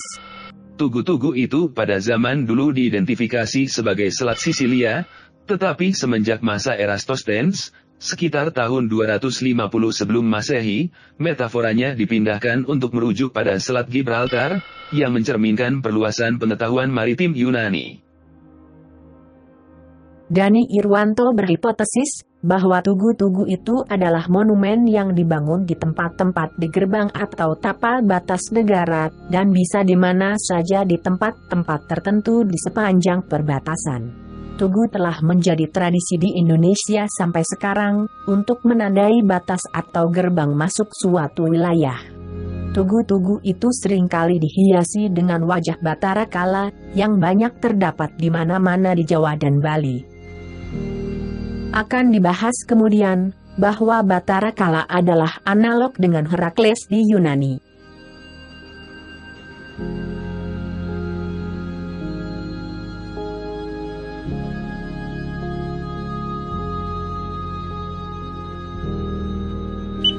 Tugu-tugu itu pada zaman dulu diidentifikasi sebagai Selat Sisilia, tetapi semenjak masa Eratosthenes, sekitar tahun 250 sebelum Masehi, metaforanya dipindahkan untuk merujuk pada Selat Gibraltar, yang mencerminkan perluasan pengetahuan maritim Yunani. Dani Irwanto berhipotesis bahwa tugu-tugu itu adalah monumen yang dibangun di tempat-tempat di gerbang atau tapal batas negara, dan bisa di mana saja di tempat-tempat tertentu di sepanjang perbatasan. Tugu telah menjadi tradisi di Indonesia sampai sekarang, untuk menandai batas atau gerbang masuk suatu wilayah. Tugu-tugu itu seringkali dihiasi dengan wajah Batara Kala, yang banyak terdapat di mana-mana di Jawa dan Bali. Akan dibahas kemudian, bahwa Batara Kala adalah analog dengan Herakles di Yunani.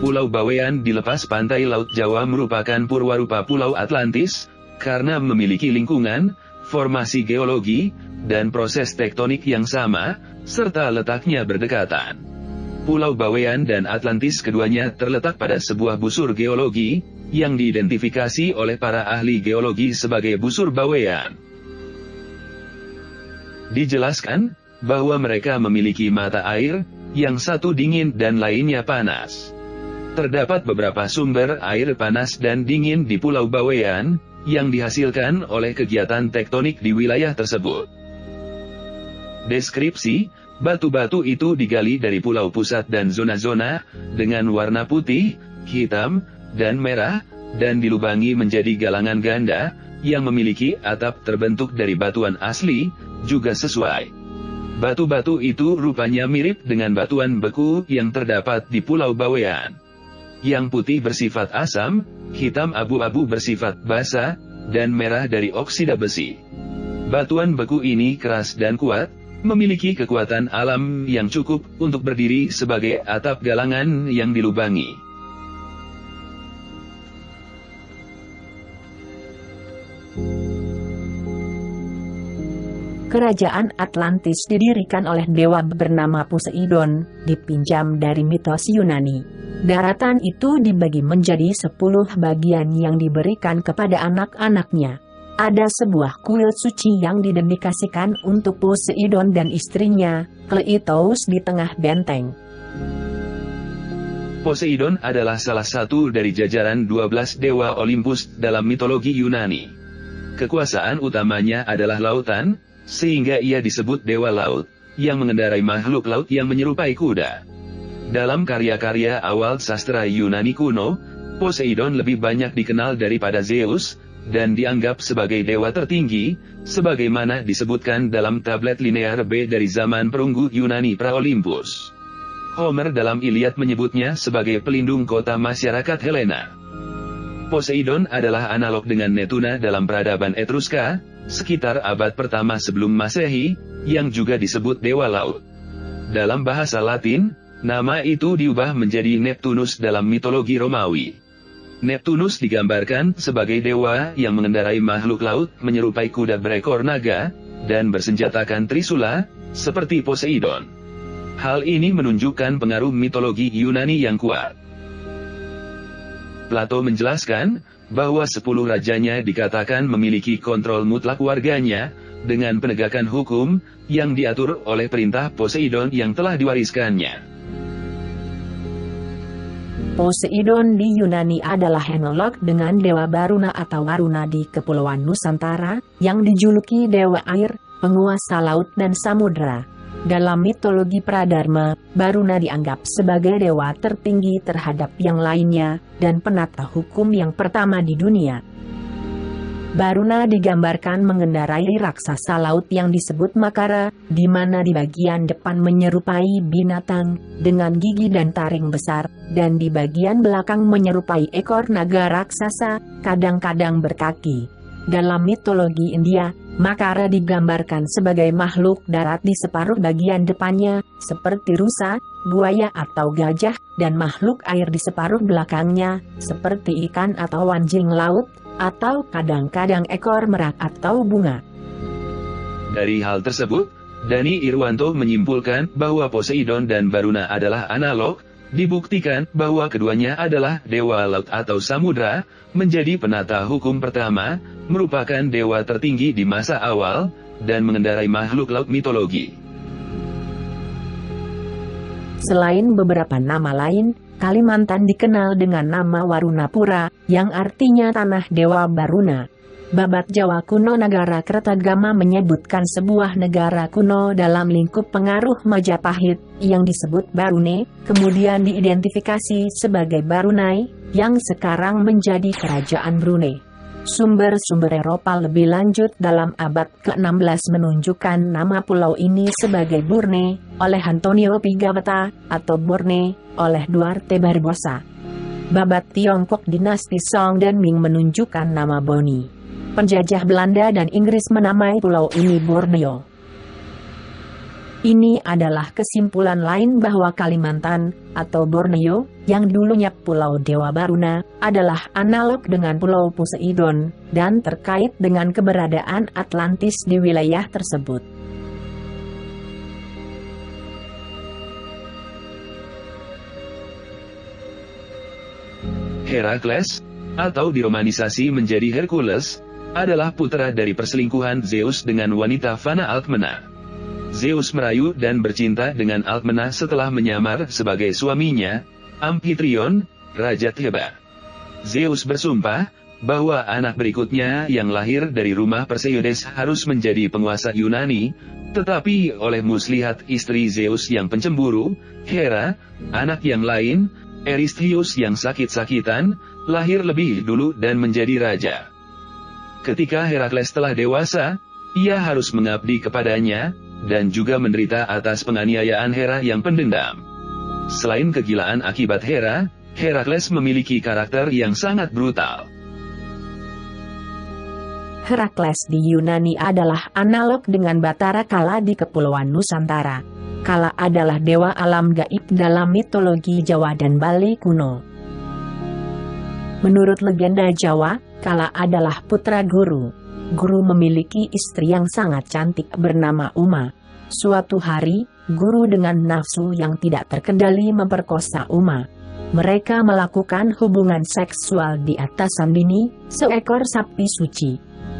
Pulau Bawean di lepas pantai Laut Jawa merupakan purwarupa Pulau Atlantis, karena memiliki lingkungan, formasi geologi, dan proses tektonik yang sama, serta letaknya berdekatan. Pulau Bawean dan Atlantis keduanya terletak pada sebuah busur geologi, yang diidentifikasi oleh para ahli geologi sebagai busur Bawean. Dijelaskan, bahwa mereka memiliki mata air, yang satu dingin dan lainnya panas. Terdapat beberapa sumber air panas dan dingin di Pulau Bawean, yang dihasilkan oleh kegiatan tektonik di wilayah tersebut. Deskripsi, batu-batu itu digali dari pulau pusat dan zona-zona, dengan warna putih, hitam, dan merah, dan dilubangi menjadi galangan ganda, yang memiliki atap terbentuk dari batuan asli, juga sesuai. Batu-batu itu rupanya mirip dengan batuan beku yang terdapat di Pulau Bawean. Yang putih bersifat asam, hitam abu-abu bersifat basa, dan merah dari oksida besi. Batuan beku ini keras dan kuat, memiliki kekuatan alam yang cukup untuk berdiri sebagai atap galangan yang dilubangi. Kerajaan Atlantis didirikan oleh dewa bernama Poseidon, dipinjam dari mitos Yunani. Daratan itu dibagi menjadi 10 bagian yang diberikan kepada anak-anaknya. Ada sebuah kuil suci yang didedikasikan untuk Poseidon dan istrinya, Kleitos di tengah benteng. Poseidon adalah salah satu dari jajaran 12 dewa Olympus dalam mitologi Yunani. Kekuasaan utamanya adalah lautan, sehingga ia disebut dewa laut, yang mengendarai makhluk laut yang menyerupai kuda. Dalam karya-karya awal sastra Yunani kuno, Poseidon lebih banyak dikenal daripada Zeus, dan dianggap sebagai dewa tertinggi, sebagaimana disebutkan dalam tablet linear B dari zaman perunggu Yunani pra-Olympus. Homer dalam Iliad menyebutnya sebagai pelindung kota masyarakat Helena. Poseidon adalah analog dengan Neptuna dalam peradaban Etruska, sekitar abad pertama sebelum Masehi, yang juga disebut dewa laut. Dalam bahasa Latin, nama itu diubah menjadi Neptunus dalam mitologi Romawi. Neptunus digambarkan sebagai dewa yang mengendarai makhluk laut menyerupai kuda berekor naga, dan bersenjatakan trisula, seperti Poseidon. Hal ini menunjukkan pengaruh mitologi Yunani yang kuat. Plato menjelaskan, bahwa 10 rajanya dikatakan memiliki kontrol mutlak warganya, dengan penegakan hukum, yang diatur oleh perintah Poseidon yang telah diwariskannya. Poseidon di Yunani adalah analog dengan dewa Baruna atau Waruna di Kepulauan Nusantara, yang dijuluki dewa air, penguasa laut dan samudra. Dalam mitologi Pradharma, Baruna dianggap sebagai dewa tertinggi terhadap yang lainnya, dan penata hukum yang pertama di dunia. Baruna digambarkan mengendarai raksasa laut yang disebut Makara, di mana di bagian depan menyerupai binatang, dengan gigi dan taring besar, dan di bagian belakang menyerupai ekor naga raksasa, kadang-kadang berkaki. Dalam mitologi India, Makara digambarkan sebagai makhluk darat di separuh bagian depannya, seperti rusa, buaya atau gajah, dan makhluk air di separuh belakangnya, seperti ikan atau anjing laut, atau kadang-kadang ekor merak atau bunga. Dari hal tersebut, Dani Irwanto menyimpulkan bahwa Poseidon dan Baruna adalah analog, dibuktikan bahwa keduanya adalah dewa laut atau samudra, menjadi penata hukum pertama, merupakan dewa tertinggi di masa awal, dan mengendarai makhluk laut mitologi. Selain beberapa nama lain, Kalimantan dikenal dengan nama Warunapura, yang artinya tanah dewa Baruna. Babat Jawa kuno Nagara Kertagama menyebutkan sebuah negara kuno dalam lingkup pengaruh Majapahit, yang disebut Barune, kemudian diidentifikasi sebagai Barunai, yang sekarang menjadi Kerajaan Brunei. Sumber-sumber Eropa lebih lanjut dalam abad ke-16 menunjukkan nama pulau ini sebagai Borne, oleh Antonio Pigafetta, atau Borne, oleh Duarte Barbosa. Babat Tiongkok dinasti Song dan Ming menunjukkan nama Boni. Penjajah Belanda dan Inggris menamai pulau ini Borneo. Ini adalah kesimpulan lain bahwa Kalimantan, atau Borneo, yang dulunya Pulau Dewa Baruna, adalah analog dengan Pulau Poseidon, dan terkait dengan keberadaan Atlantis di wilayah tersebut. Herakles, atau diromanisasi menjadi Hercules, adalah putra dari perselingkuhan Zeus dengan wanita fana Alkmena. Zeus merayu dan bercinta dengan Alkmena setelah menyamar sebagai suaminya, Amphitryon, Raja Theba. Zeus bersumpah bahwa anak berikutnya yang lahir dari rumah Perseides harus menjadi penguasa Yunani, tetapi oleh muslihat istri Zeus yang pencemburu, Hera, anak yang lain, Eurystheus yang sakit-sakitan, lahir lebih dulu dan menjadi raja. Ketika Herakles telah dewasa, ia harus mengabdi kepadanya, dan juga menderita atas penganiayaan Hera yang pendendam. Selain kegilaan akibat Hera, Herakles memiliki karakter yang sangat brutal. Herakles di Yunani adalah analog dengan Batara Kala di Kepulauan Nusantara. Kala adalah dewa alam gaib dalam mitologi Jawa dan Bali kuno. Menurut legenda Jawa, Kala adalah putra Guru. Guru memiliki istri yang sangat cantik bernama Uma. Suatu hari, Guru dengan nafsu yang tidak terkendali memperkosa Uma. Mereka melakukan hubungan seksual di atas Sandini, seekor sapi suci.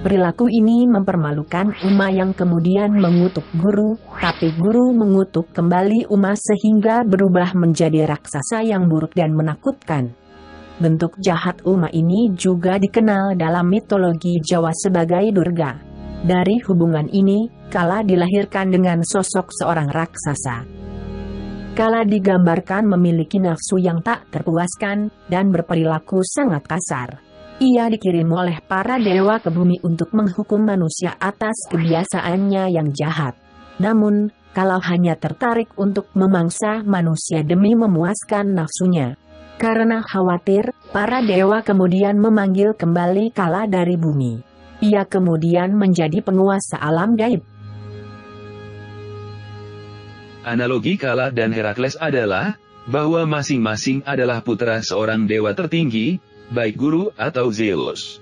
Perilaku ini mempermalukan Uma yang kemudian mengutuk Guru, tapi Guru mengutuk kembali Uma sehingga berubah menjadi raksasa yang buruk dan menakutkan. Bentuk jahat Uma ini juga dikenal dalam mitologi Jawa sebagai Durga. Dari hubungan ini, Kala dilahirkan dengan sosok seorang raksasa. Kala digambarkan memiliki nafsu yang tak terpuaskan, dan berperilaku sangat kasar. Ia dikirim oleh para dewa ke bumi untuk menghukum manusia atas kebiasaannya yang jahat. Namun, Kala hanya tertarik untuk memangsa manusia demi memuaskan nafsunya. Karena khawatir, para dewa kemudian memanggil kembali Kala dari bumi. Ia kemudian menjadi penguasa alam gaib. Analogi Kala dan Herakles adalah bahwa masing-masing adalah putra seorang dewa tertinggi, baik Guru atau Zeus.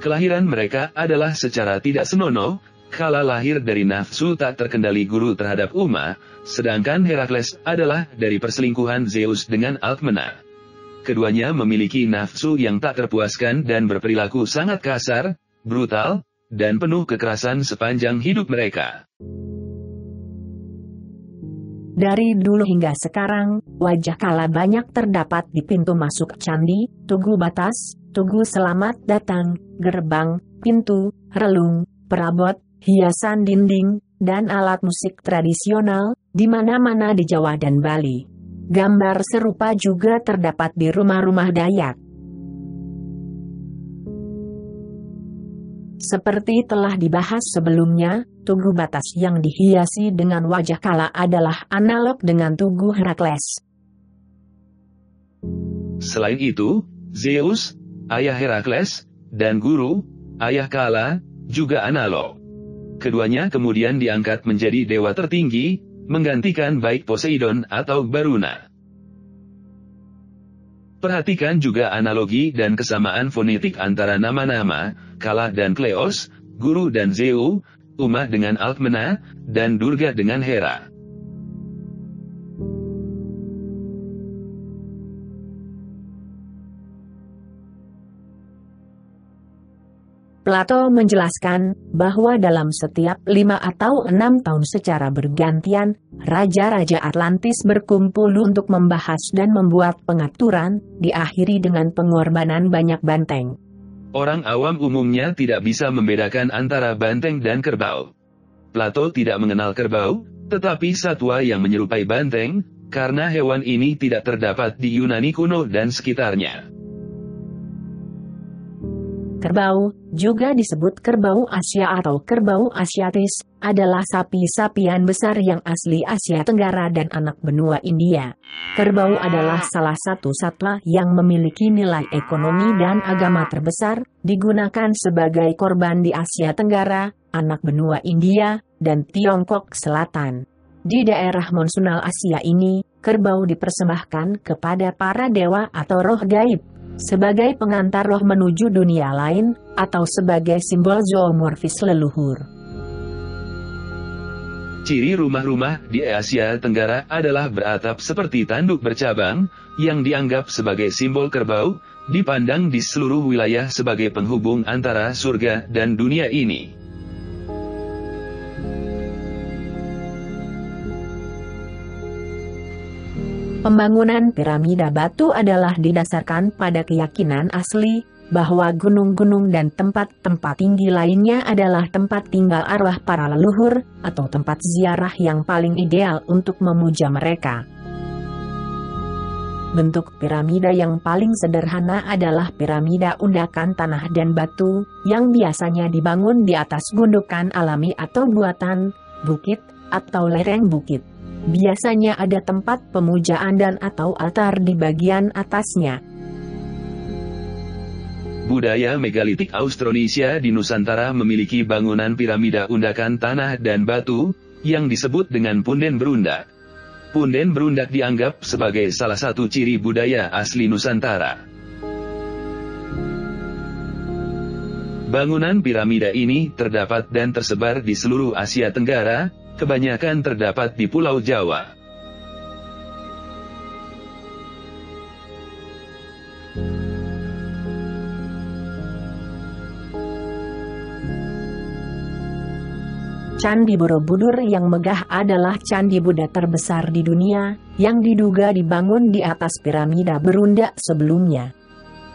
Kelahiran mereka adalah secara tidak senonoh. Kala lahir dari nafsu tak terkendali Guru terhadap Uma, sedangkan Herakles adalah dari perselingkuhan Zeus dengan Alkmena. Keduanya memiliki nafsu yang tak terpuaskan dan berperilaku sangat kasar, brutal, dan penuh kekerasan sepanjang hidup mereka. Dari dulu hingga sekarang, wajah Kala banyak terdapat di pintu masuk candi, tugu batas, tugu selamat datang, gerbang, pintu, relung, perabot, hiasan dinding, dan alat musik tradisional, di mana-mana di Jawa dan Bali. Gambar serupa juga terdapat di rumah-rumah Dayak. Seperti telah dibahas sebelumnya, tugu batas yang dihiasi dengan wajah Kala adalah analog dengan tugu Herakles. Selain itu, Zeus, ayah Herakles, dan Guru, ayah Kala, juga analog. Keduanya kemudian diangkat menjadi dewa tertinggi, menggantikan baik Poseidon atau Baruna. Perhatikan juga analogi dan kesamaan fonetik antara nama-nama, Kala dan Kleos, Guru dan Zeus, Uma dengan Alkmena, dan Durga dengan Hera. Plato menjelaskan bahwa dalam setiap 5 atau 6 tahun secara bergantian, raja-raja Atlantis berkumpul untuk membahas dan membuat pengaturan, diakhiri dengan pengorbanan banyak banteng. Orang awam umumnya tidak bisa membedakan antara banteng dan kerbau. Plato tidak mengenal kerbau, tetapi satwa yang menyerupai banteng, karena hewan ini tidak terdapat di Yunani kuno dan sekitarnya. Kerbau, juga disebut kerbau Asia atau kerbau asiatis, adalah sapi-sapian besar yang asli Asia Tenggara dan anak benua India. Kerbau adalah salah satu satwa yang memiliki nilai ekonomi dan agama terbesar, digunakan sebagai korban di Asia Tenggara, anak benua India, dan Tiongkok Selatan. Di daerah monsunal Asia ini, kerbau dipersembahkan kepada para dewa atau roh gaib, sebagai pengantar roh menuju dunia lain, atau sebagai simbol zoomorfis leluhur. Ciri rumah-rumah di Asia Tenggara adalah beratap seperti tanduk bercabang, yang dianggap sebagai simbol kerbau, dipandang di seluruh wilayah sebagai penghubung antara surga dan dunia ini. Pembangunan piramida batu adalah didasarkan pada keyakinan asli, bahwa gunung-gunung dan tempat-tempat tinggi lainnya adalah tempat tinggal arwah para leluhur, atau tempat ziarah yang paling ideal untuk memuja mereka. Bentuk piramida yang paling sederhana adalah piramida undakan tanah dan batu, yang biasanya dibangun di atas gundukan alami atau buatan, bukit, atau lereng bukit. Biasanya ada tempat pemujaan dan atau altar di bagian atasnya. Budaya megalitik Austronesia di Nusantara memiliki bangunan piramida undakan tanah dan batu, yang disebut dengan punden berundak. Punden berundak dianggap sebagai salah satu ciri budaya asli Nusantara. Bangunan piramida ini terdapat dan tersebar di seluruh Asia Tenggara, kebanyakan terdapat di Pulau Jawa. Candi Borobudur yang megah adalah candi Buddha terbesar di dunia, yang diduga dibangun di atas piramida berundak sebelumnya.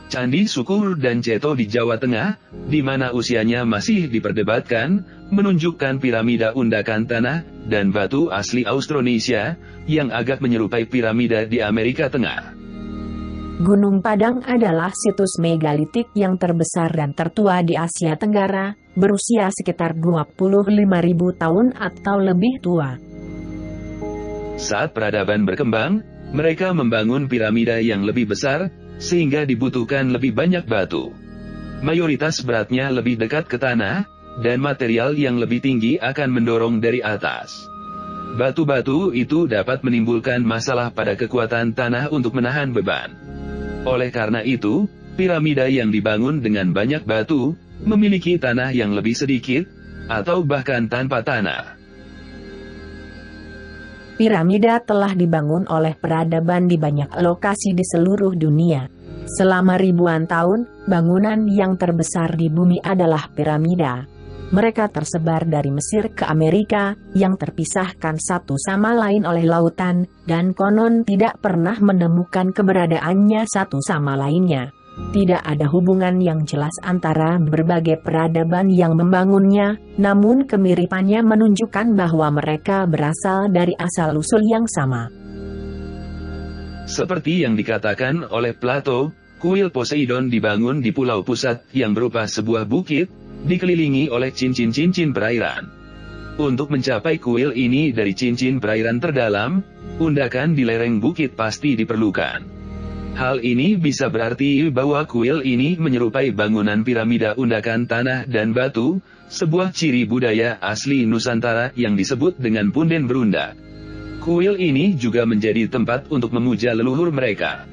Candi Sukur dan Ceto di Jawa Tengah, di mana usianya masih diperdebatkan, menunjukkan piramida undakan tanah dan batu asli Austronesia, yang agak menyerupai piramida di Amerika Tengah. Gunung Padang adalah situs megalitik yang terbesar dan tertua di Asia Tenggara, berusia sekitar 25.000 tahun atau lebih tua. Saat peradaban berkembang, mereka membangun piramida yang lebih besar, sehingga dibutuhkan lebih banyak batu. Mayoritas beratnya lebih dekat ke tanah, dan material yang lebih tinggi akan mendorong dari atas. Batu-batu itu dapat menimbulkan masalah pada kekuatan tanah untuk menahan beban. Oleh karena itu, piramida yang dibangun dengan banyak batu, memiliki tanah yang lebih sedikit, atau bahkan tanpa tanah. Piramida telah dibangun oleh peradaban di banyak lokasi di seluruh dunia. Selama ribuan tahun, bangunan yang terbesar di bumi adalah piramida. Mereka tersebar dari Mesir ke Amerika, yang terpisahkan satu sama lain oleh lautan, dan konon tidak pernah menemukan keberadaannya satu sama lainnya. Tidak ada hubungan yang jelas antara berbagai peradaban yang membangunnya, namun kemiripannya menunjukkan bahwa mereka berasal dari asal-usul yang sama. Seperti yang dikatakan oleh Plato, kuil Poseidon dibangun di pulau pusat yang berupa sebuah bukit, dikelilingi oleh cincin-cincin perairan. Untuk mencapai kuil ini dari cincin perairan terdalam, undakan di lereng bukit pasti diperlukan. Hal ini bisa berarti bahwa kuil ini menyerupai bangunan piramida undakan tanah dan batu, sebuah ciri budaya asli Nusantara yang disebut dengan punden berundak. Kuil ini juga menjadi tempat untuk memuja leluhur mereka.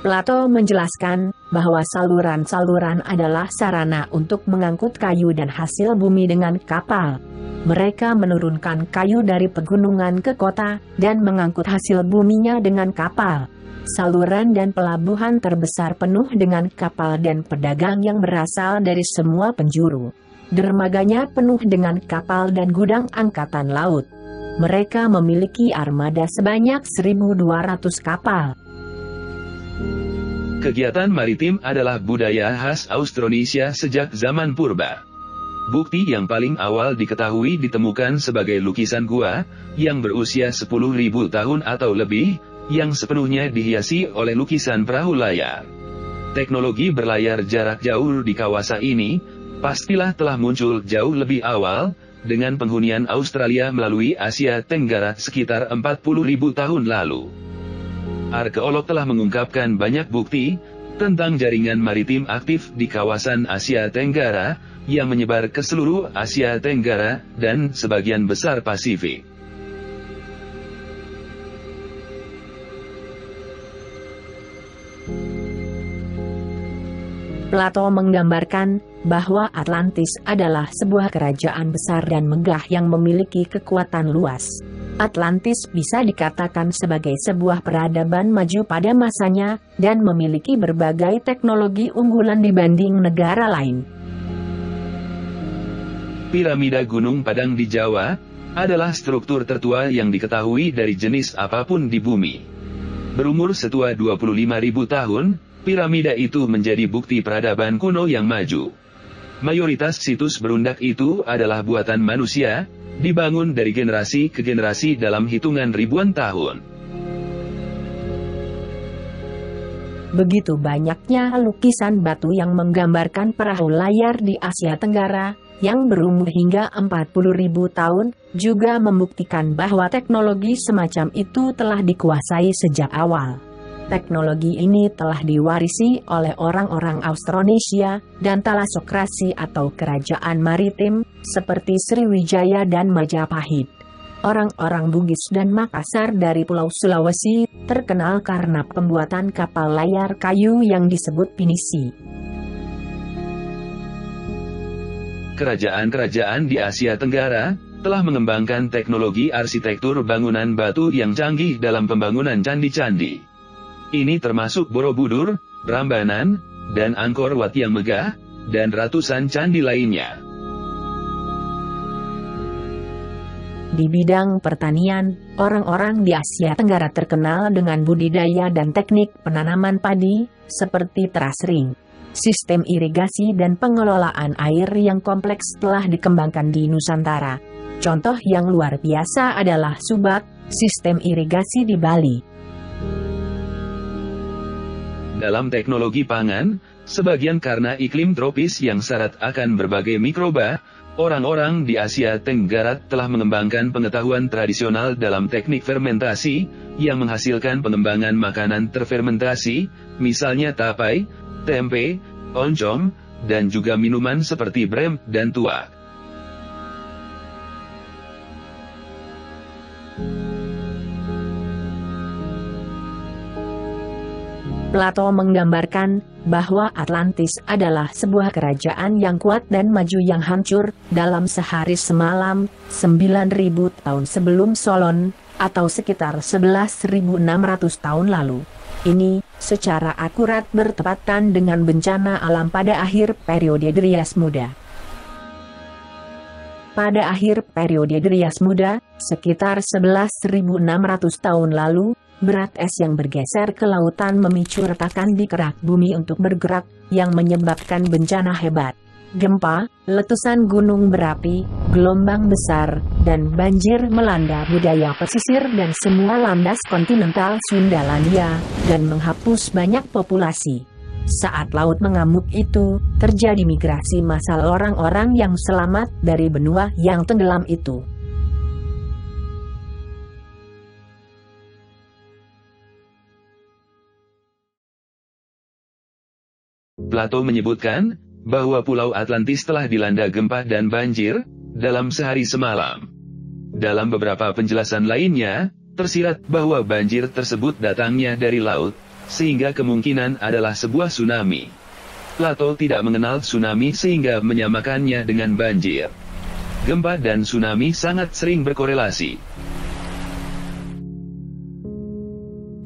Plato menjelaskan bahwa saluran-saluran adalah sarana untuk mengangkut kayu dan hasil bumi dengan kapal. Mereka menurunkan kayu dari pegunungan ke kota, dan mengangkut hasil buminya dengan kapal. Saluran dan pelabuhan terbesar penuh dengan kapal dan pedagang yang berasal dari semua penjuru. Dermaganya penuh dengan kapal dan gudang angkatan laut. Mereka memiliki armada sebanyak 1.200 kapal. Kegiatan maritim adalah budaya khas Austronesia sejak zaman purba. Bukti yang paling awal diketahui ditemukan sebagai lukisan gua, yang berusia 10.000 tahun atau lebih, yang sepenuhnya dihiasi oleh lukisan perahu layar. Teknologi berlayar jarak jauh di kawasan ini, pastilah telah muncul jauh lebih awal, dengan penghunian Australia melalui Asia Tenggara sekitar 40.000 tahun lalu. Arkeolog telah mengungkapkan banyak bukti tentang jaringan maritim aktif di kawasan Asia Tenggara, yang menyebar ke seluruh Asia Tenggara dan sebagian besar Pasifik. Plato menggambarkan bahwa Atlantis adalah sebuah kerajaan besar dan megah yang memiliki kekuatan luas. Atlantis bisa dikatakan sebagai sebuah peradaban maju pada masanya, dan memiliki berbagai teknologi unggulan dibanding negara lain. Piramida Gunung Padang di Jawa adalah struktur tertua yang diketahui dari jenis apapun di bumi. Berumur setua 25.000 tahun, piramida itu menjadi bukti peradaban kuno yang maju. Mayoritas situs berundak itu adalah buatan manusia, dibangun dari generasi ke generasi dalam hitungan ribuan tahun. Begitu banyaknya lukisan batu yang menggambarkan perahu layar di Asia Tenggara, yang berumur hingga 40.000 tahun, juga membuktikan bahwa teknologi semacam itu telah dikuasai sejak awal. Teknologi ini telah diwarisi oleh orang-orang Austronesia dan Thalassocracy atau kerajaan maritim, seperti Sriwijaya dan Majapahit. Orang-orang Bugis dan Makassar dari Pulau Sulawesi terkenal karena pembuatan kapal layar kayu yang disebut pinisi. Kerajaan-kerajaan di Asia Tenggara telah mengembangkan teknologi arsitektur bangunan batu yang canggih dalam pembangunan candi-candi. Ini termasuk Borobudur, Prambanan, dan Angkor Wat yang megah, dan ratusan candi lainnya. Di bidang pertanian, orang-orang di Asia Tenggara terkenal dengan budidaya dan teknik penanaman padi, seperti teras ring. Sistem irigasi dan pengelolaan air yang kompleks telah dikembangkan di Nusantara. Contoh yang luar biasa adalah Subak, sistem irigasi di Bali. Dalam teknologi pangan, sebagian karena iklim tropis yang syarat akan berbagai mikroba, orang-orang di Asia Tenggara telah mengembangkan pengetahuan tradisional dalam teknik fermentasi, yang menghasilkan pengembangan makanan terfermentasi, misalnya tapai, tempe, oncom, dan juga minuman seperti brem dan tuak. Plato menggambarkan bahwa Atlantis adalah sebuah kerajaan yang kuat dan maju yang hancur dalam sehari semalam, 9.000 tahun sebelum Solon, atau sekitar 11.600 tahun lalu. Ini secara akurat bertepatan dengan bencana alam pada akhir periode Drias Muda. Pada akhir periode Drias Muda, sekitar 11.600 tahun lalu, berat es yang bergeser ke lautan memicu retakan di kerak bumi untuk bergerak, yang menyebabkan bencana hebat. Gempa, letusan gunung berapi, gelombang besar, dan banjir melanda budaya pesisir dan semua landas kontinental Sundalandia, dan menghapus banyak populasi. Saat laut mengamuk itu, terjadi migrasi massal orang-orang yang selamat dari benua yang tenggelam itu. Plato menyebutkan bahwa Pulau Atlantis telah dilanda gempa dan banjir dalam sehari semalam. Dalam beberapa penjelasan lainnya, tersirat bahwa banjir tersebut datangnya dari laut, sehingga kemungkinan adalah sebuah tsunami. Plato tidak mengenal tsunami sehingga menyamakannya dengan banjir. Gempa dan tsunami sangat sering berkorelasi.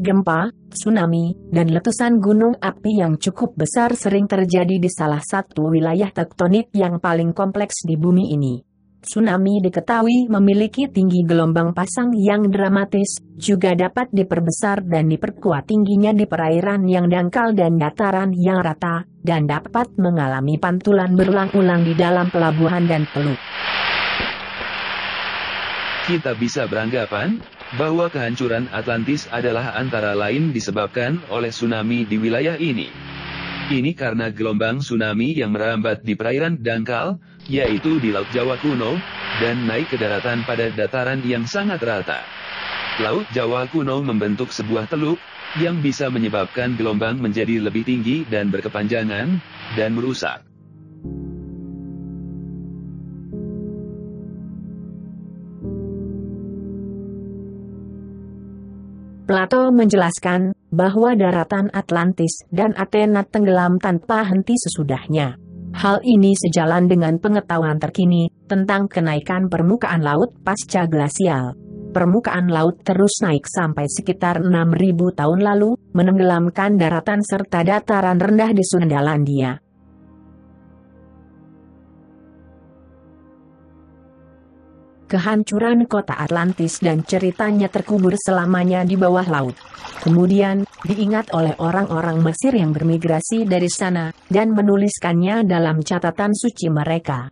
Gempa, tsunami, dan letusan gunung api yang cukup besar sering terjadi di salah satu wilayah tektonik yang paling kompleks di bumi ini. Tsunami diketahui memiliki tinggi gelombang pasang yang dramatis, juga dapat diperbesar dan diperkuat tingginya di perairan yang dangkal dan dataran yang rata, dan dapat mengalami pantulan berulang-ulang di dalam pelabuhan dan teluk. Kita bisa beranggapan bahwa kehancuran Atlantis adalah antara lain disebabkan oleh tsunami di wilayah ini. Ini karena gelombang tsunami yang merambat di perairan dangkal, yaitu di Laut Jawa kuno, dan naik ke daratan pada dataran yang sangat rata. Laut Jawa kuno membentuk sebuah teluk, yang bisa menyebabkan gelombang menjadi lebih tinggi dan berkepanjangan, dan merusak. Plato menjelaskan bahwa daratan Atlantis dan Athena tenggelam tanpa henti sesudahnya. Hal ini sejalan dengan pengetahuan terkini tentang kenaikan permukaan laut pasca glasial. Permukaan laut terus naik sampai sekitar 6.000 tahun lalu, menenggelamkan daratan serta dataran rendah di Sundalandia. Kehancuran kota Atlantis dan ceritanya terkubur selamanya di bawah laut. Kemudian, diingat oleh orang-orang Mesir yang bermigrasi dari sana, dan menuliskannya dalam catatan suci mereka.